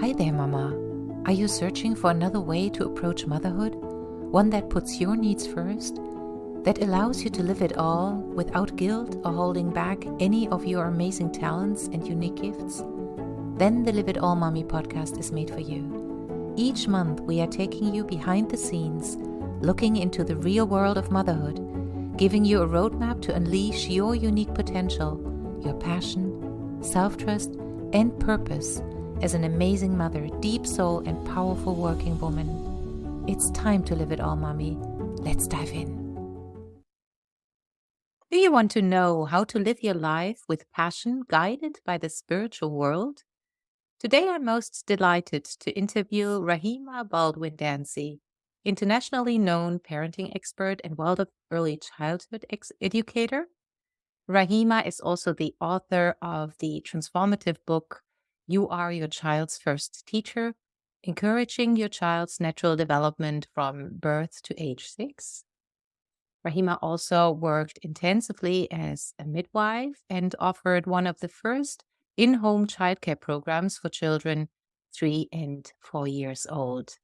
Hi there, Mama. Are you searching for another way to approach motherhood? One that puts your needs first? That allows you to live it all without guilt or holding back any of your amazing talents and unique gifts? Then the Live It All Mommy podcast is made for you. Each month we are taking you behind the scenes, looking into the real world of motherhood, giving you a roadmap to unleash your unique potential, your passion, self-trust, and purpose as an amazing mother, deep soul, and powerful working woman. It's time to live it all, Mommy. Let's dive in. Do you want to know how to live your life with passion, guided by the spiritual world? Today I'm most delighted to interview Rahima Baldwin Dancy, internationally known parenting expert and world of early childhood educator. Rahima is also the author of the transformative book, You Are Your Child's First Teacher, encouraging your child's natural development from birth to age 6. Rahima also worked intensively as a midwife and offered one of the first in-home childcare programs for children 3 and 4 years old.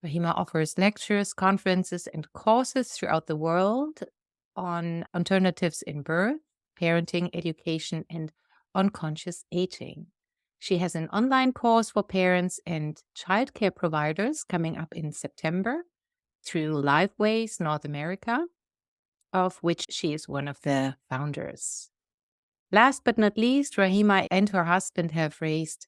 Rahima offers lectures, conferences, and courses throughout the world on alternatives in birth, parenting, education, and unconscious aging. She has an online course for parents and childcare providers coming up in September through Lifeways North America, of which she is one of the founders. Last but not least, Rahima and her husband have raised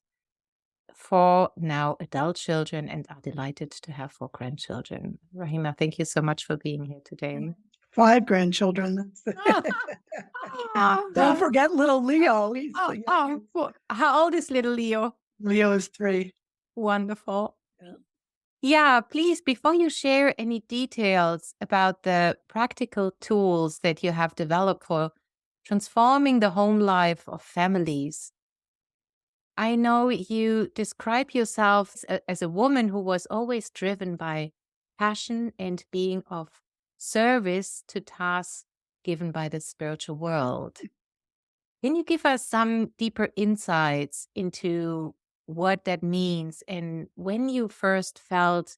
4 now adult children and are delighted to have 4 grandchildren. Rahima, thank you so much for being here today. 5 grandchildren. Don't forget little Leo. How old is little Leo? Leo is 3. Wonderful. Yeah, please, before you share any details about the practical tools that you have developed for transforming the home life of families, I know you describe yourself as a woman who was always driven by passion and being of service to tasks given by the spiritual world. Can you give us some deeper insights into what that means and when you first felt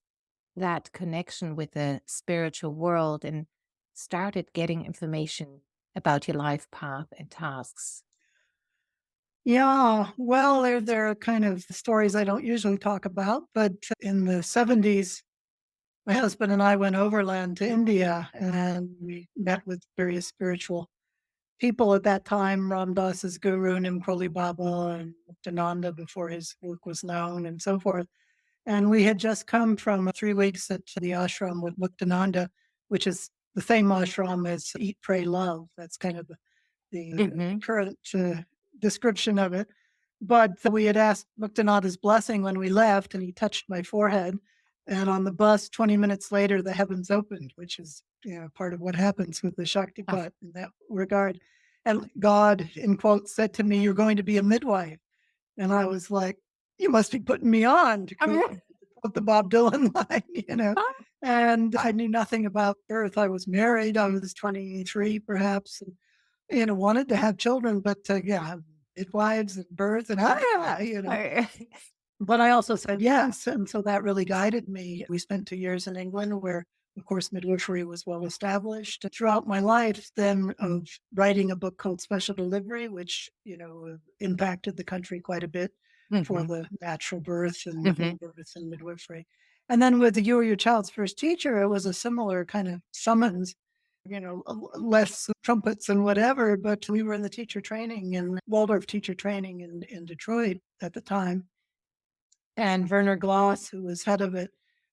that connection with the spiritual world and started getting information about your life path and tasks? Yeah, well, there are kind of stories I don't usually talk about, but in the 70s, my husband and I went overland to India and we met with various spiritual people at that time, Ram Dass's guru, Nimkroli Baba, and Muktananda before his work was known, and so forth. And we had just come from 3 weeks at the ashram with Muktananda, which is the same ashram as Eat, Pray, Love. That's kind of the current description of it. But we had asked Muktananda's blessing when we left, and he touched my forehead. And on the bus, 20 minutes later, the heavens opened, which is part of what happens with the Shaktipat in that regard. And God, in quotes, said to me, "You're going to be a midwife." And I was like, "You must be putting me on," to quote the Bob Dylan line, And I knew nothing about birth. I was married. I was 23, perhaps, and, wanted to have children, but midwives and birth and But I also said yes, and so that really guided me. We spent 2 years in England where, of course, midwifery was well established. Throughout my life, then, of writing a book called Special Delivery, which, impacted the country quite a bit for the natural birth and birth and midwifery. And then with the You Are Your Child's First Teacher, it was a similar kind of summons, less trumpets and whatever, but we were in the teacher training in Waldorf teacher training in Detroit at the time. And Werner Gloss, who was head of it,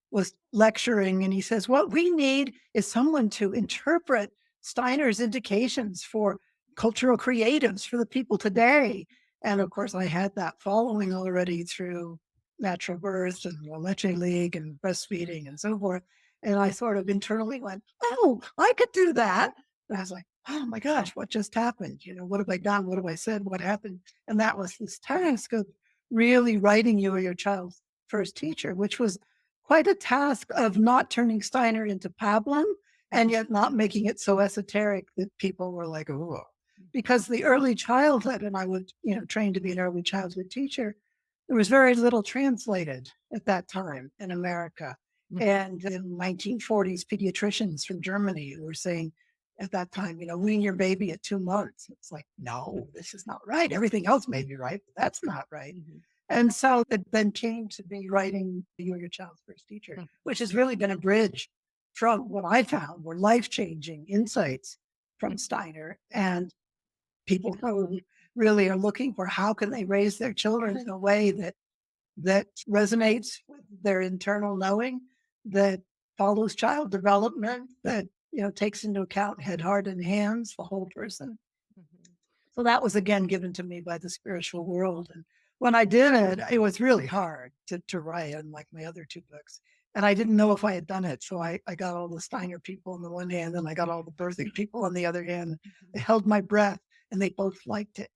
was lecturing, and he says, what we need is someone to interpret Steiner's indications for cultural creatives for the people today. And of course, I had that following already through natural birth and La Leche League and breastfeeding and so forth. And I sort of internally went, oh, I could do that. And I was like, oh my gosh, what just happened? What have I done? What have I said? What happened? And that was this task of really writing You Are Your Child's First Teacher, which was quite a task of not turning Steiner into pablum and yet not making it so esoteric that people were like, oh, because the early childhood, and I would, train to be an early childhood teacher, there was very little translated at that time in America. Mhm. And in the 1940s, pediatricians from Germany were saying at that time, wean your baby at 2 months. It's like, no, this is not right. Everything else may be right, but that's not right. Mhm. And so it then came to be writing You Are Your Child's First Teacher, Mhm. which has really been a bridge from what I found were life changing insights from Steiner and people who really are looking for how can they raise their children in a way that resonates with their internal knowing, that follows child development, that takes into account head, heart, and hands, the whole person. Mhm. So that was again given to me by the spiritual world. And when I did it, it was really hard to write, unlike my other two books. And I didn't know if I had done it. So I got all the Steiner people on the one hand, and I got all the birthing people on the other hand. I held my breath, and they both liked it.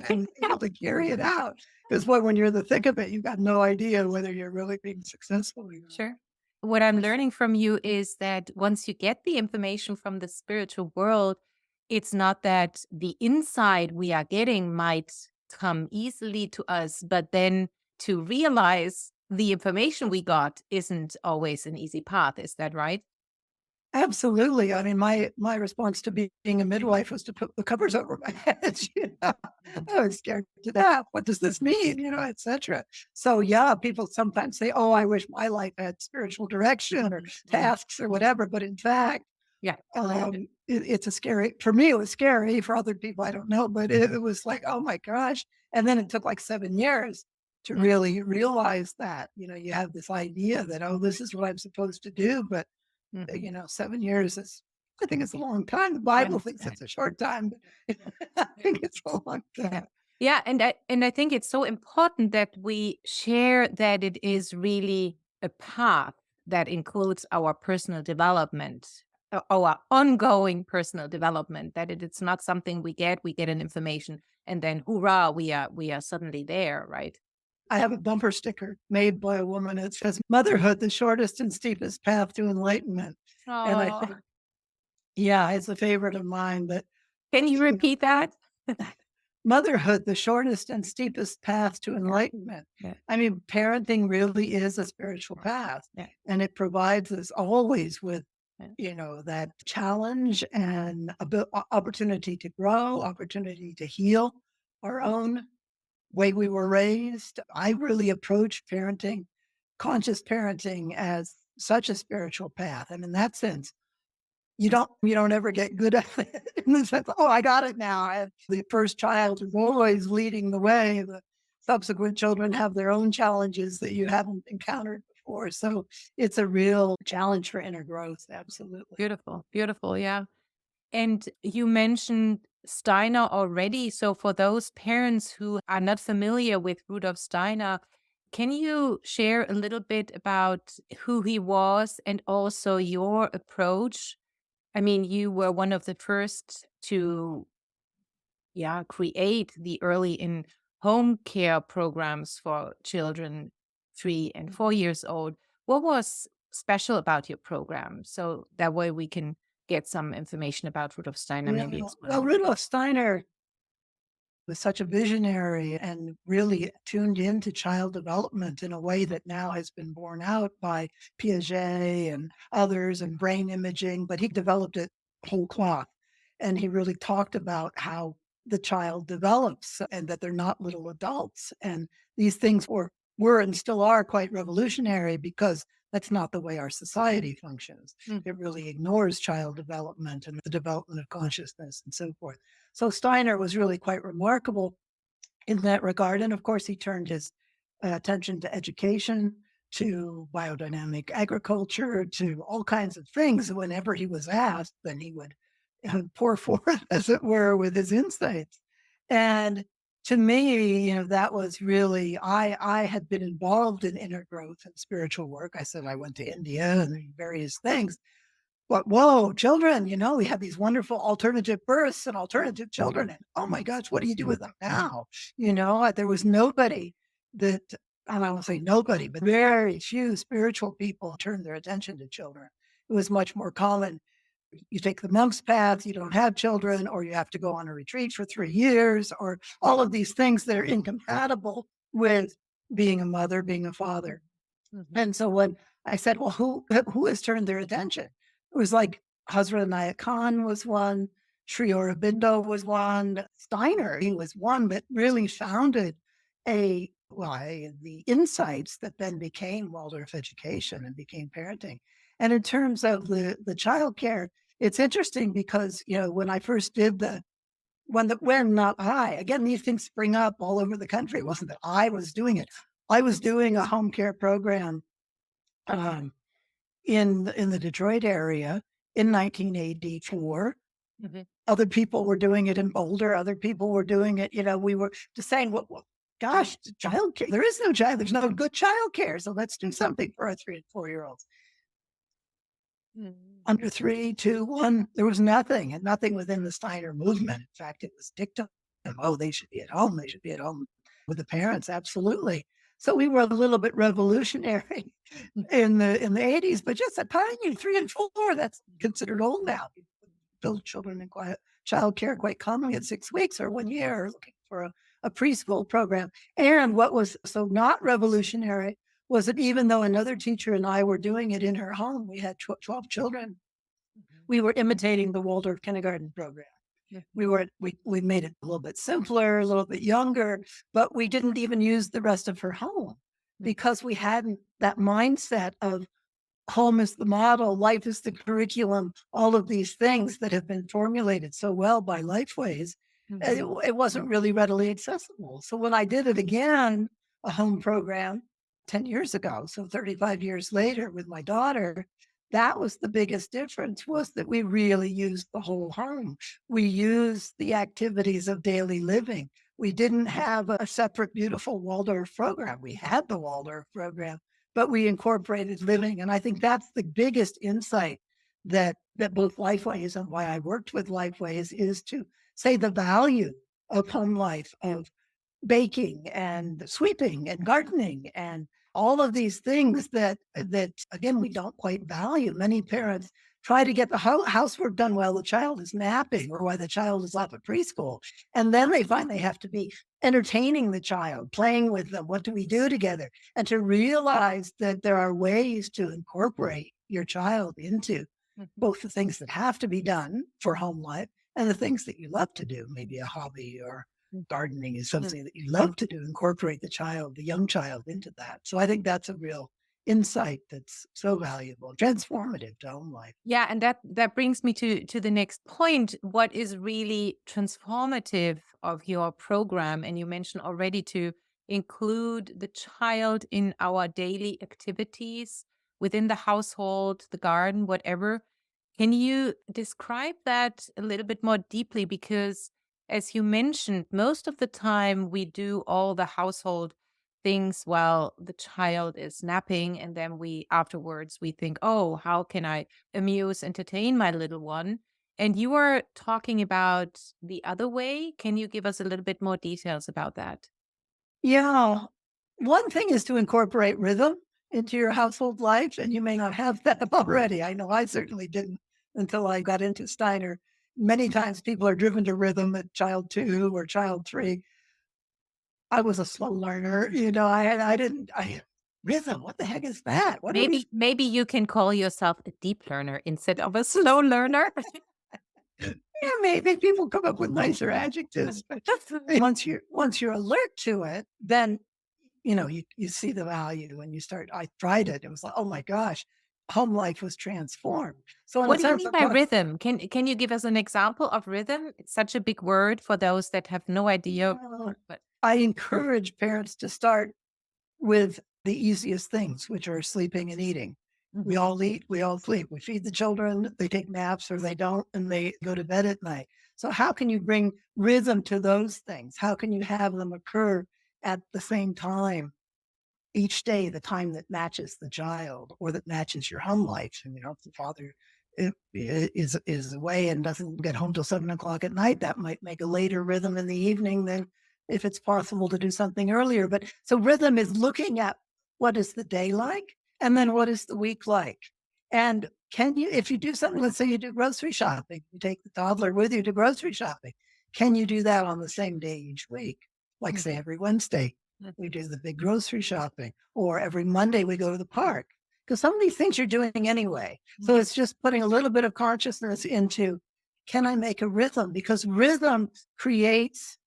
I'm able to carry it out. Because when you're in the thick of it, you've got no idea whether you're really being successful or not. Sure. What I'm learning from you is that once you get the information from the spiritual world, it's not that the insight we are getting might come easily to us, but then to realize the information we got isn't always an easy path. Is that right? Absolutely. I mean, my response to being a midwife was to put the covers over my head. I was scared to death. What does this mean? Etc. So yeah, people sometimes say, "Oh, I wish my life had spiritual direction or tasks or whatever." But in fact, Yeah. it's a scary. For me, it was scary. For other people, I don't know. But it was like, oh my gosh! And then it took like 7 years to Mm. really realize that. You have this idea that, oh, this is what I'm supposed to do, but Mhm. 7 years is, I think it's a long time. The Yeah. Bible thinks it's a short time, but I think it's a long Yeah. time. Yeah, and I think it's so important that we share that it is really a path that includes our personal development, our ongoing personal development. That it's not something we get an information, and then hoorah, we are suddenly there, right? I have a bumper sticker made by a woman. It says, "Motherhood, the shortest and steepest path to enlightenment." And I Oh, think, yeah, it's a favorite of mine. But can you you know, repeat that? motherhood, the shortest and steepest path to Yeah, enlightenment. yeah, I mean, parenting really is a spiritual path, yeah, and it provides us always with yeah. that challenge and opportunity to grow, opportunity to heal our own way we were raised. I really approach parenting, conscious parenting, as such a spiritual path. And in that sense, you don't ever get good at it in the sense, oh, I got it now. And the first child is always leading the way. The subsequent children have their own challenges that you haven't encountered before. So it's a real challenge for inner growth. Absolutely. Beautiful, beautiful, yeah. And you mentioned Steiner already. So, for those parents who are not familiar with Rudolph Steiner, can you share a little bit about who he was and also your approach? I mean, you were one of the first to, yeah, create the early in home care programs for children 3 and 4 years old. What was special about your program? So that way we can get some information about Rudolf Steiner, Yeah. maybe Well, explain. Rudolph Steiner was such a visionary and really tuned into child development in a way that now has been borne out by Piaget and others and brain imaging, but he developed it whole cloth. And he really talked about how the child develops and that they're not little adults. And these things were and still are quite revolutionary because that's not the way our society functions. Mm. It really ignores child development and the development of consciousness and so forth. So Steiner was really quite remarkable in that regard. And of course, he turned his attention to education, to biodynamic agriculture, to all kinds of things. Whenever he was asked, then he would pour forth, as it were, with his insights. And to me, that was really, I had been involved in inner growth and spiritual work. I said I went to India and various things. But whoa, children, we have these wonderful alternative births and alternative children. And oh my gosh, what do you do with them now? There was nobody that, and I won't say nobody, but very few spiritual people turned their attention to children. It was much more common. You take the monk's path, you don't have children, or you have to go on a retreat for 3 years, or all of these things that are incompatible with being a mother, being a father. And so when I said, well, who has turned their attention? It was like Hazrat Inayat Khan was one, Sri Aurobindo was one, Steiner, he was one, but really founded the insights that then became Waldorf education and became parenting. And in terms of the childcare, it's interesting because, when I first did when not I, again, these things spring up all over the country. It wasn't that I was doing it. I was doing a home care program um, in the Detroit area in 1984. Mhm. Other people were doing it in Boulder. Other people were doing it. We were just saying, well, gosh, child care. There is no child. There's no good child care. So let's do something for our 3 and 4-year-olds. Mhm. Under 3, 2, 1, there was nothing, and nothing within the Steiner movement. In fact, it was dictum. Oh, they should be at home. They should be at home with the parents. Absolutely. So we were a little bit revolutionary in the 80s, but just a tiny 3 and 4, that's considered old now. Build children in child care quite commonly at 6 weeks or 1 year, looking for a preschool program. And what was so not revolutionary was that even though another teacher and I were doing it in her home, we had 12 children. We were imitating the Waldorf kindergarten program. We made it a little bit simpler, a little bit younger, but we didn't even use the rest of her home because we hadn't that mindset of home is the model, life is the curriculum, all of these things that have been formulated so well by Lifeways. It wasn't really readily accessible. So when I did it again, a home program 10 years ago, so 35 years later with my daughter, that was the biggest difference, was that we really used the whole home. We used the activities of daily living. We didn't have a separate beautiful Waldorf program. We had the Waldorf program, but we incorporated living. And I think that's the biggest insight that both Lifeways and why I worked with Lifeways is to say the value of home life, of baking and sweeping and gardening and all of these things that again we don't quite value. Many parents try to get the housework done while the child is napping or while the child is off at preschool, and then they find they have to be entertaining the child, playing with them. What do we do together? And to realize that there are ways to incorporate your child into both the things that have to be done for home life and the things that you love to do, maybe a hobby or gardening is something that you love to do, incorporate the young child into that. So I think that's a real insight that's so valuable, transformative to home life. Yeah, and that brings me to the next point. What is really transformative of your program? And you mentioned already to include the child in our daily activities within the household, the garden, whatever. Can you describe that a little bit more deeply? Because as you mentioned, most of the time we do all the household things while the child is napping, and then we afterwards we think, oh, how can I amuse, entertain my little one? And you are talking about the other way. Can you give us a little bit more details about that? Yeah. One thing is to incorporate rhythm into your household life, and you may not have that already. I know I certainly didn't until I got into Steiner. Many times people are driven to rhythm at child 2 or child 3. I was a slow learner, rhythm, what the heck is that? What are we Maybe you can call yourself a deep learner instead of a slow learner. Yeah, maybe people come up with nicer adjectives, but once you're alert to it, then you see the value and you start. I tried it. It was like, oh my gosh, home life was transformed. So in a What do you sense, mean by rhythm? Can you give us an example of rhythm? It's such a big word for those that have no idea. But I encourage parents to start with the easiest things, which are sleeping and eating. We Mhm. all eat, we all sleep. We feed the children, they take naps or they don't, and they go to bed at night. So, how can you bring rhythm to those things? How can you have them occur at the same time each day, the time that matches the child or that matches your home life? And, if the father is away and doesn't get home till 7 o'clock at night, that might make a later rhythm in the evening than if it's possible to do something earlier. But so rhythm is looking at what is the day like and then what is the week like. And can you, if you do something, let's say you do grocery shopping, you take the toddler with you to grocery shopping, can you do that on the same day each week? Like say every Wednesday? We do the big grocery shopping, or every Monday we go to the park. Because some of these things you're doing anyway. So it's just putting a little bit of consciousness into, can I make a rhythm? Because rhythm creates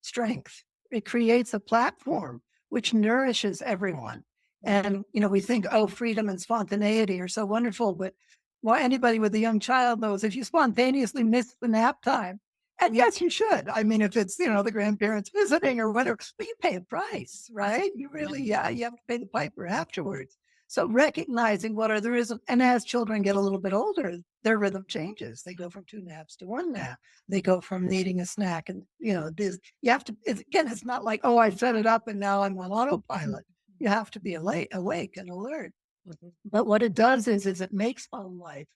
strength. It creates a platform which nourishes everyone. And, we think, oh, freedom and spontaneity are so wonderful. But well, anybody with a young child knows if you spontaneously miss the nap time, and yes, you should. I mean, if it's, the grandparents visiting or whatever, but you pay a price, right? You really, yeah, you have to pay the piper afterwards. So recognizing what are the rhythms, and as children get a little bit older, their rhythm changes. They go from 2 naps to 1 nap. They go from needing a snack, and this. You have to. Again, it's not like, oh, I set it up and now I'm on autopilot. You have to be awake and alert. But what it does is it makes home life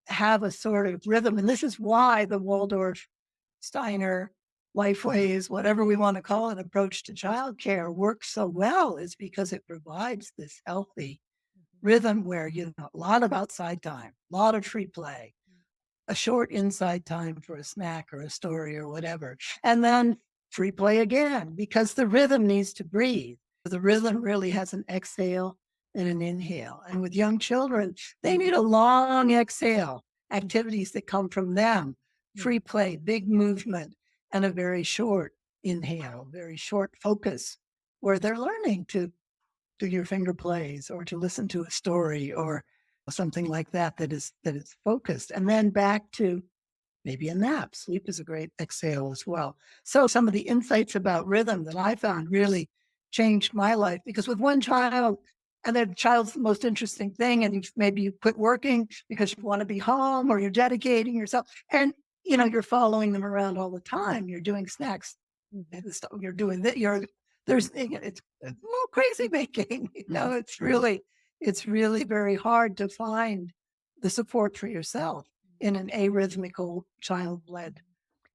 have a sort of rhythm, and this is why the Waldorf Steiner, Lifeways, whatever we want to call it, approach to childcare works so well, is because it provides this healthy rhythm where, a lot of outside time, a lot of free play, a short inside time for a snack or a story or whatever, and then free play again, because the rhythm needs to breathe. The rhythm really has an exhale and an inhale. And with young children, they need a long exhale, activities that come from them, free play, big movement, and a very short inhale, very short focus, where they're learning to do your finger plays or to listen to a story or something like that is focused. And then back to maybe a nap. Sleep is a great exhale as well. So some of the insights about rhythm that I found really changed my life, because with one child, and the child's the most interesting thing, and maybe you quit working because you want to be home, or you're dedicating yourself, and you're following them around all the time. You're doing snacks, you're doing that. It's a little crazy making. It's really very hard to find the support for yourself in an arrhythmical, child-led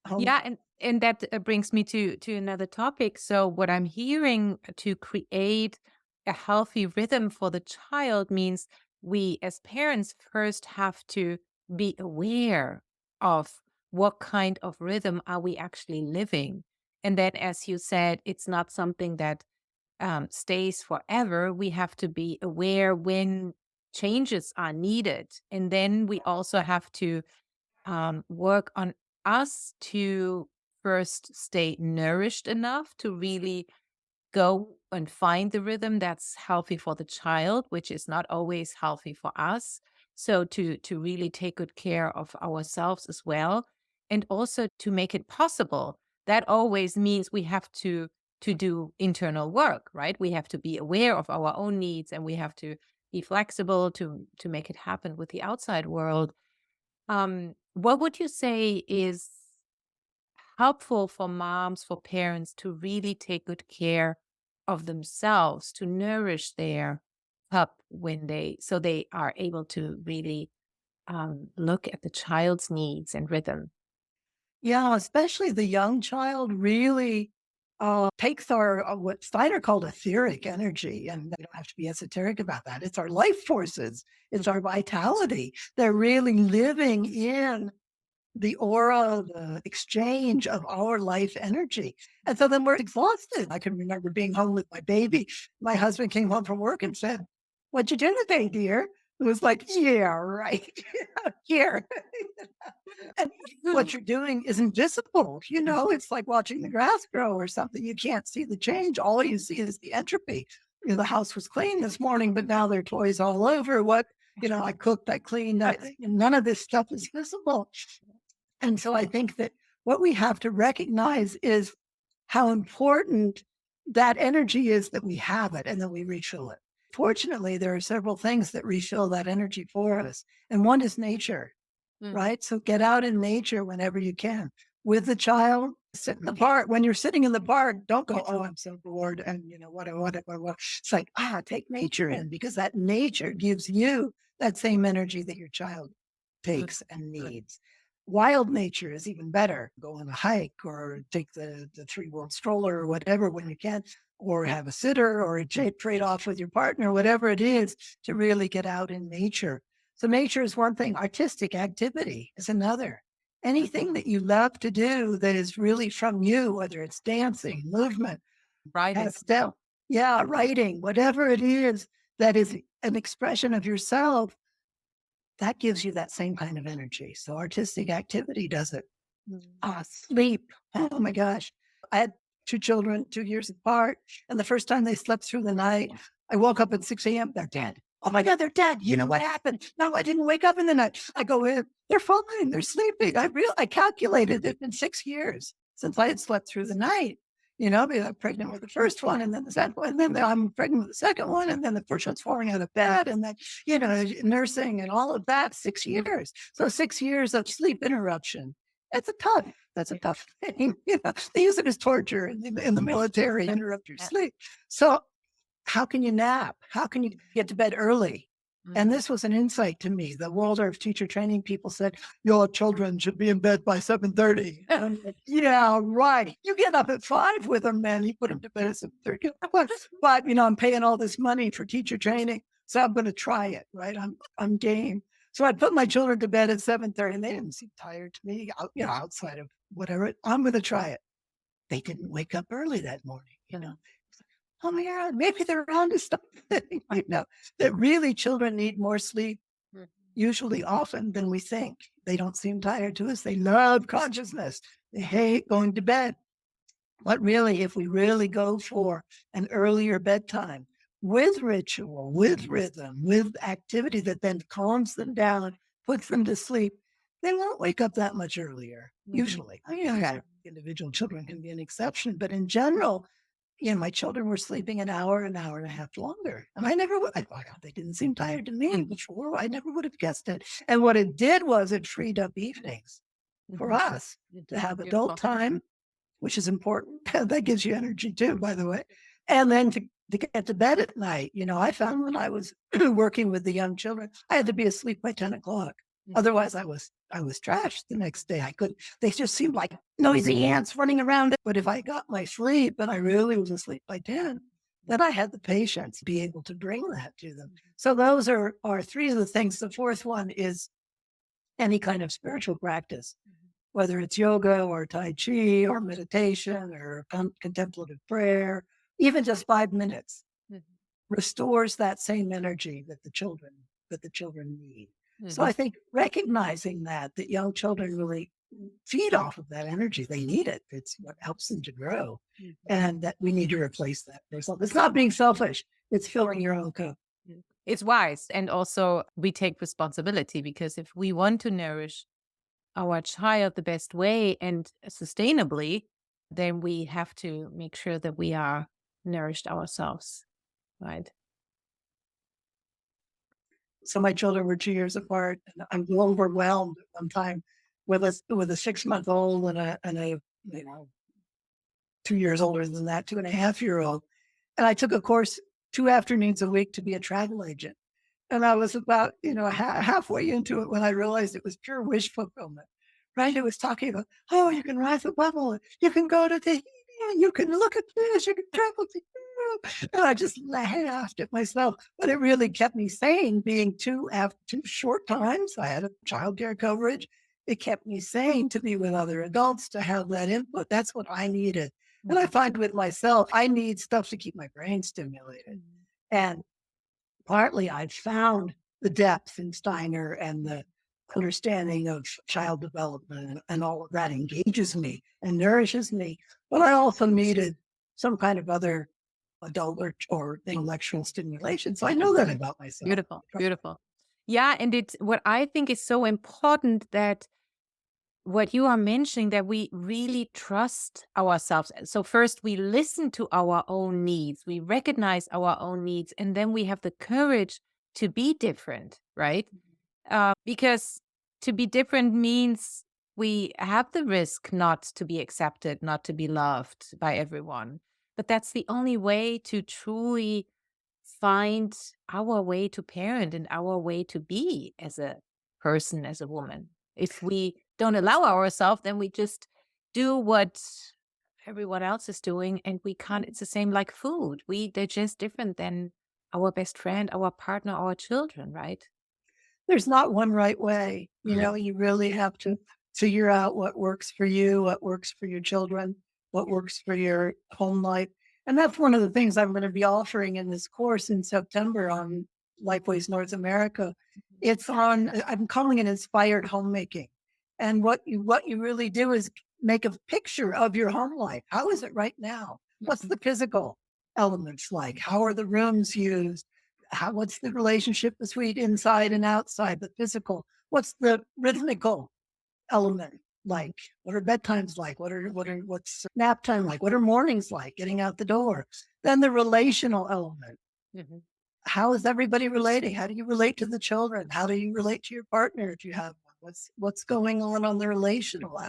home. Yeah, and that brings me to another topic. So what I'm hearing, to create a healthy rhythm for the child means we as parents first have to be aware of what kind of rhythm are we actually living. And then, as you said, it's not something that stays forever. We have to be aware when changes are needed. And then we also have to work on us to first stay nourished enough to really go and find the rhythm that's healthy for the child, which is not always healthy for us. So to really take good care of ourselves as well, and also to make it possible. That always means we have to do internal work, right? We have to be aware of our own needs, and we have to be flexible to make it happen with the outside world. What would you say is helpful for moms, for parents to really take good care of themselves, to nourish their pup when so they are able to really look at the child's needs and rhythm? Yeah, especially the young child really takes our what Steiner called etheric energy, and you don't have to be esoteric about that. It's our life forces, it's our vitality. They're really living in the aura, the exchange of our life energy. And so then we're exhausted. I can remember being home with my baby. My husband came home from work and said, "What'd you do today, dear?" It was like, yeah, right. Here. And what you're doing is invisible. It's like watching the grass grow or something. You can't see the change. All you see is the entropy. The house was clean this morning, but now there are toys all over. I cooked, I cleaned, none of this stuff is visible. And so I think that what we have to recognize is how important that energy is, that we have it and that we refill it. Fortunately, there are several things that refill that energy for us. And one is nature, right? So get out in nature whenever you can. With the child, sit in the park. When you're sitting in the park, don't go, "Oh, I'm so bored." And what. It's like, take nature in, because that nature gives you that same energy that your child takes and needs. Wild nature is even better. Go on a hike or take the 3-wheel stroller or whatever when you can, or have a sitter or a trade off with your partner, whatever it is, to really get out in nature. So nature is one thing. Artistic activity is another. Anything that you love to do that is really from you, whether it's dancing, movement, Writing. pastel. Yeah, writing, whatever it is that is an expression of yourself, that gives you that same kind of energy. So artistic activity does it. Sleep. Oh my gosh. I had two children, 2 years apart. And the first time they slept through the night, I woke up at 6 a.m. They're dead. Oh my God, they're dead. You know what happened? No, I didn't wake up in the night. I go in, they're fine. They're sleeping. I calculated it's been 6 years since I had slept through the night. Because I'm pregnant with the first one, and then the second one, and then I'm pregnant with the second one, and then the first one's falling out of bed, and then, nursing and all of that, 6 years. So 6 years of sleep interruption. That's a tough thing. They use it as torture in the military, interrupt your sleep. So how can you nap? How can you get to bed early? And this was an insight to me. The Waldorf teacher training people said, your children should be in bed by 7:30. Yeah, right. You get up at 5 with them, man. You put them to bed at 7:30. But, I'm paying all this money for teacher training, so I'm going to try it, right? I'm game. So I put my children to bed at 7:30, and they didn't seem tired to me, outside of whatever. I'm going to try it. They didn't wake up early that morning. Oh my God, maybe they're onto something. That really children need more sleep, usually often than we think. They don't seem tired to us. They love consciousness. They hate going to bed. But really, if we really go for an earlier bedtime with ritual, with rhythm, with activity that then calms them down, puts them to sleep, they won't wake up that much earlier, usually. Individual children can be an exception, but in general, my children were sleeping an hour and a half longer. And I never would, they didn't seem tired to me before. I never would have guessed it. And what it did was it freed up evenings for us to have adult time, which is important. That gives you energy too, by the way. And then to get to bed at night. I found when I was working with the young children, I had to be asleep by 10 o'clock. Otherwise, I was trashed the next day. They just seemed like noisy ants running around. But if I got my sleep and I really was asleep by 10, then I had the patience to be able to bring that to them. So those are three of the things. The fourth one is any kind of spiritual practice, whether it's yoga or Tai Chi or meditation or contemplative prayer, even just 5 minutes restores that same energy that the children need. So I think recognizing that young children really feed off of that energy. They need it. It's what helps them to grow. And that we need to replace that for ourselves. It's not being selfish. It's filling your own cup. It's wise. And also we take responsibility, because if we want to nourish our child the best way and sustainably, then we have to make sure that we are nourished ourselves, right? So my children were 2 years apart, and I'm overwhelmed at one time with a 6-month-old and a 2 years older than that, 2.5-year-old. And I took a course 2 afternoons a week to be a travel agent. And I was about, halfway into it when I realized it was pure wish fulfillment, right? It was talking about, oh, you can ride the bubble, you can go to the, you can look at this, you can travel to Europe. And I just laughed at myself. But it really kept me sane, being two short times. I had a childcare coverage. It kept me sane to be with other adults, to have that input. That's what I needed. And I find with myself, I need stuff to keep my brain stimulated. And partly I found the depth in Steiner and the understanding of child development and all of that engages me and nourishes me. But I also needed some kind of other adult or intellectual stimulation. So I know that about myself. Beautiful, beautiful. Yeah, and it's what I think is so important, that what you are mentioning, that we really trust ourselves. So first we listen to our own needs, we recognize our own needs, and then we have the courage to be different, right? Because to be different means we have the risk not to be accepted, not to be loved by everyone. But that's the only way to truly find our way to parent and our way to be as a person, as a woman. If we don't allow ourselves, then we just do what everyone else is doing, and we can't. It's the same like food. We digest different than our best friend, our partner, our children, right? There's not one right way. You really have to figure out what works for you, what works for your children, what works for your home life. And that's one of the things I'm going to be offering in this course in September on Lifeways North America. It's on, I'm calling it inspired homemaking. And what you really do is make a picture of your home life. How is it right now? What's the physical elements like? How are the rooms used? What's the relationship between inside and outside, the physical? What's the rhythmical element like? What are bedtimes like? What's nap time like? What are mornings like? Getting out the door. Then the relational element. Mhm. How is everybody relating? How do you relate to the children? How do you relate to your partner if you have one? What's going on the relational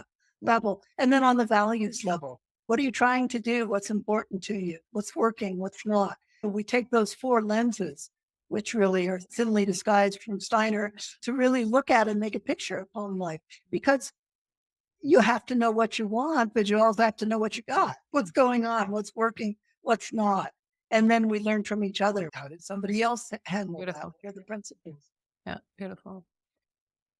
level? And then on the values level, what are you trying to do? What's important to you? What's working? What's not? And we take those four lenses, which really are thinly disguised from Steiner, to really look at and make a picture of home life. Because you have to know what you want, but you also have to know what you got, what's going on, what's working, what's not. And then we learn from each other. How did somebody else handle that? Beautiful. What are the principles? Yeah, beautiful.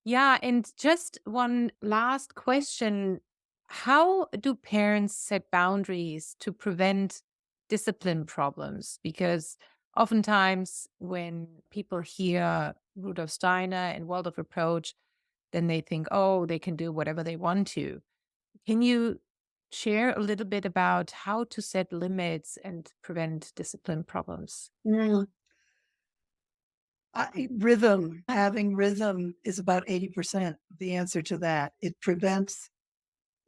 Yeah, and just one last question. How do parents set boundaries to prevent discipline problems? Because oftentimes when people hear Rudolph Steiner and Waldorf approach, then they think, oh, they can do whatever they want to. Can you share a little bit about how to set limits and prevent discipline problems? Mm, rhythm, having rhythm is about 80% of the answer to that. It prevents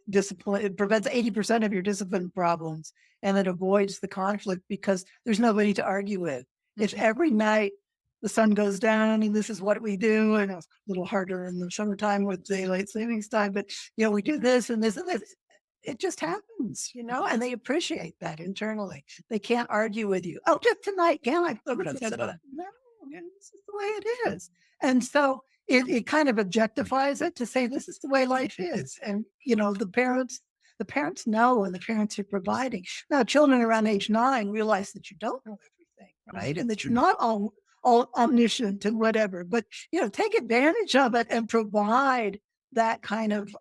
discipline, it prevents 80% of your discipline problems, and it avoids the conflict because there's nobody to argue with. If every night the sun goes down and this is what we do, and it's a little harder in the summertime with daylight savings time, but we do this and this and this. It just happens, and they appreciate that internally. They can't argue with you. Oh, just tonight, can I? No, this is the way it is. And so it kind of objectifies it to say this is the way life is. And the parents know, and the parents are providing. Now children around age 9 realize that you don't know everything, right? And that you're not all omniscient and whatever, but take advantage of it and provide that kind of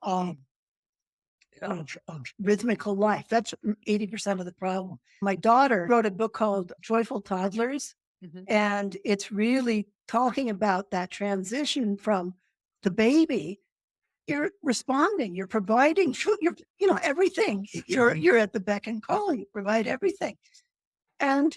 rhythmical life. That's 80% of the problem. My daughter wrote a book called Joyful Toddlers, and it's really talking about that transition from the baby. You're responding, you're providing, everything. You're at the beck and call. You provide everything. And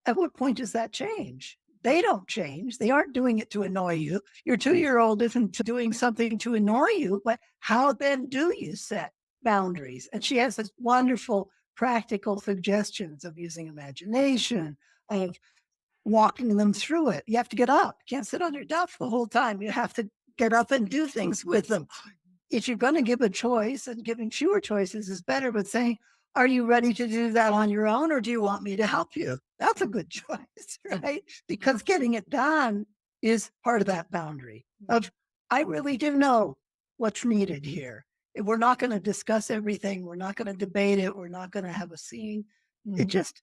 at what point does that change? They don't change. They aren't doing it to annoy you. Your 2-year-old isn't doing something to annoy you, but how then do you set boundaries? And she has this wonderful practical suggestions of using imagination, of walking them through it. You have to get up. You can't sit on your duff the whole time. You have to get up and do things with them. If you're going to give a choice, and giving fewer choices is better, but saying, are you ready to do that on your own, or do you want me to help you? That's a good choice, right? Because getting it done is part of that boundary of, I really do know what's needed here. We're not going to discuss everything. We're not going to debate it. We're not going to have a scene. It just,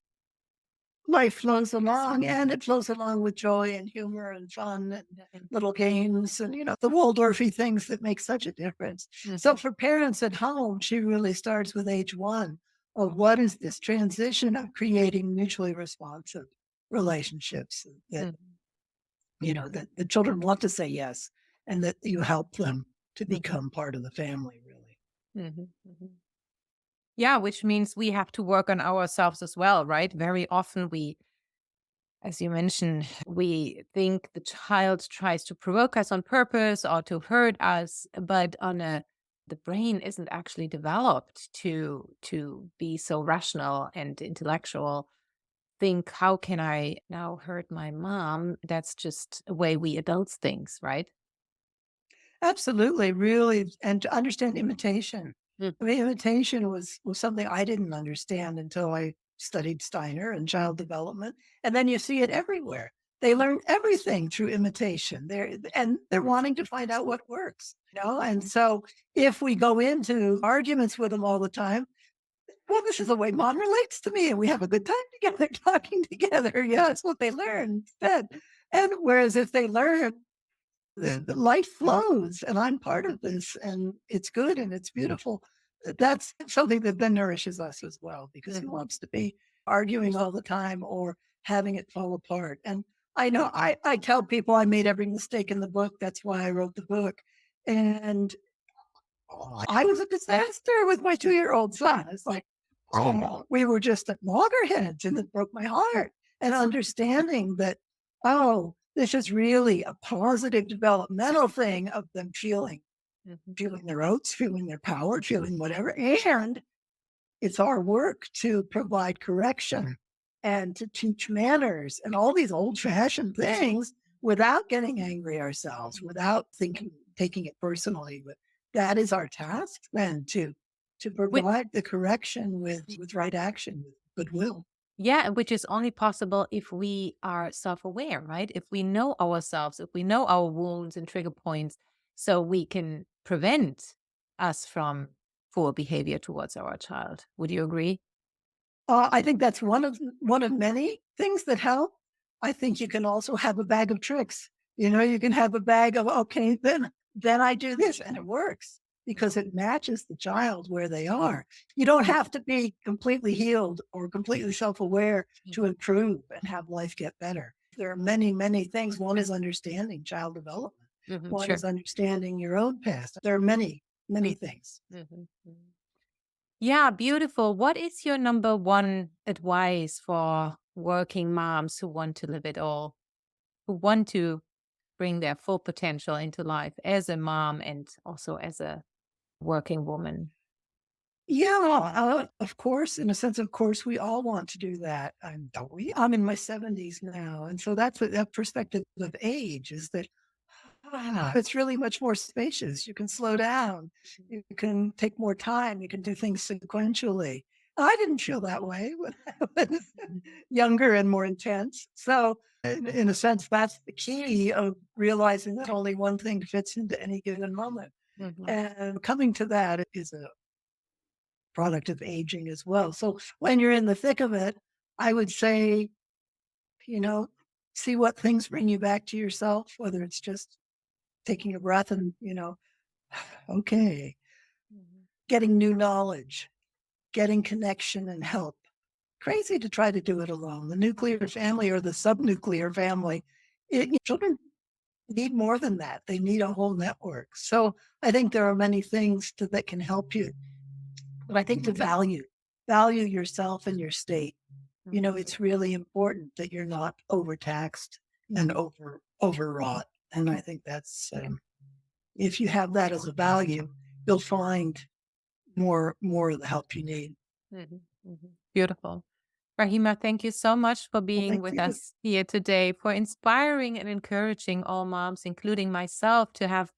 life flows along, and it flows along with joy and humor and fun and little games and, the Waldorfy things that make such a difference. So for parents at home, she really starts with age 1 of what is this transition of creating mutually responsive relationships that, that the children want to say yes, and that you help them to become part of the family, really. Mhm, mhm. Yeah, which means we have to work on ourselves as well, right? Very often as you mentioned, we think the child tries to provoke us on purpose or to hurt us, but the brain isn't actually developed to be so rational and intellectual. Think, how can I now hurt my mom? That's just a way we adults thinks, right? Absolutely, really, and to understand imitation. Mm. I mean, imitation was something I didn't understand until I studied Steiner and child development, and then you see it everywhere. They learn everything through imitation. They're wanting to find out what works, And so, if we go into arguments with them all the time, well, this is the way mom relates to me, and we have a good time together, talking together. Yeah, that's what they learn instead. And whereas if they learn the life flows, and I'm part of this, and it's good and it's beautiful. That's something that then nourishes us as well, because who wants to be arguing all the time or having it fall apart. And I know I tell people I made every mistake in the book. That's why I wrote the book. And I was a disaster with my 2-year-old son. It's like, oh, we were just at loggerheads, and it broke my heart. And understanding that, oh, this is really a positive developmental thing of them feeling their oats, feeling their power, feeling whatever. And it's our work to provide correction and to teach manners and all these old-fashioned things without getting angry ourselves, without taking it personally. But that is our task then, to provide the correction with right action, with goodwill. Yeah, which is only possible if we are self-aware, right? If we know ourselves, if we know our wounds and trigger points, so we can prevent us from poor behavior towards our child. Would you agree? I think that's one of many things that help. I think you can also have a bag of tricks. You can have a bag of, okay, then I do this, and it works because it matches the child where they are. You don't have to be completely healed or completely self-aware to improve and have life get better. There are many, many things. One is understanding child development. One Sure. is understanding your own past. There are many, many things. Yeah, beautiful. What is your number one advice for working moms who want to live it all, who want to bring their full potential into life as a mom and also as a working woman? Yeah, of course, in a sense, of course, we all want to do that. Don't we? I'm in my 70s now. And so that's what that perspective of age is, that it's really much more spacious. You can slow down. You can take more time. You can do things sequentially. I didn't feel that way when I was younger and more intense. So, in a sense, that's the key of realizing that only one thing fits into any given moment. And coming to that is a product of aging as well. So when you're in the thick of it, I would say, see what things bring you back to yourself, whether it's just taking a breath and, okay, getting new knowledge, getting connection and help. Crazy to try to do it alone. The nuclear family or the subnuclear family, children need more than that. They need a whole network. So I think there are many things that can help you. But I think to value yourself and your state. It's really important that you're not overtaxed and overwrought. And I think that's, if you have that as a value, you'll find more of the help you need. Beautiful. Rahima, thank you so much for being thank with you. us here today, for inspiring and encouraging all moms, including myself, to have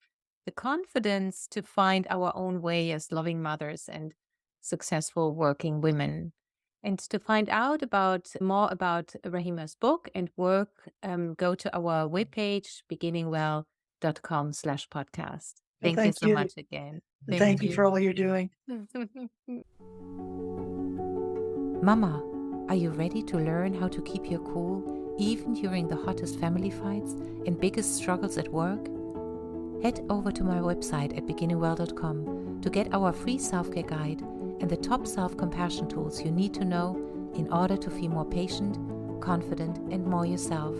the confidence to find our own way as loving mothers and successful working women. And to find out more about Rahima's book and work, go to our webpage, beginningwell.com/podcast. Well, Thank you thank so you. much again. Thank you for all you're doing. Mama, are you ready to learn how to keep your cool even during the hottest family fights and biggest struggles at work? Head over to my website at beginningwell.com to get our free self-care guide and the top self-compassion tools you need to know in order to feel more patient, confident, and more yourself.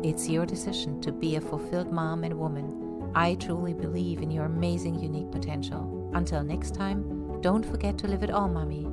It's your decision to be a fulfilled mom and woman. I truly believe in your amazing, unique potential. Until next time, don't forget to live it all, mommy.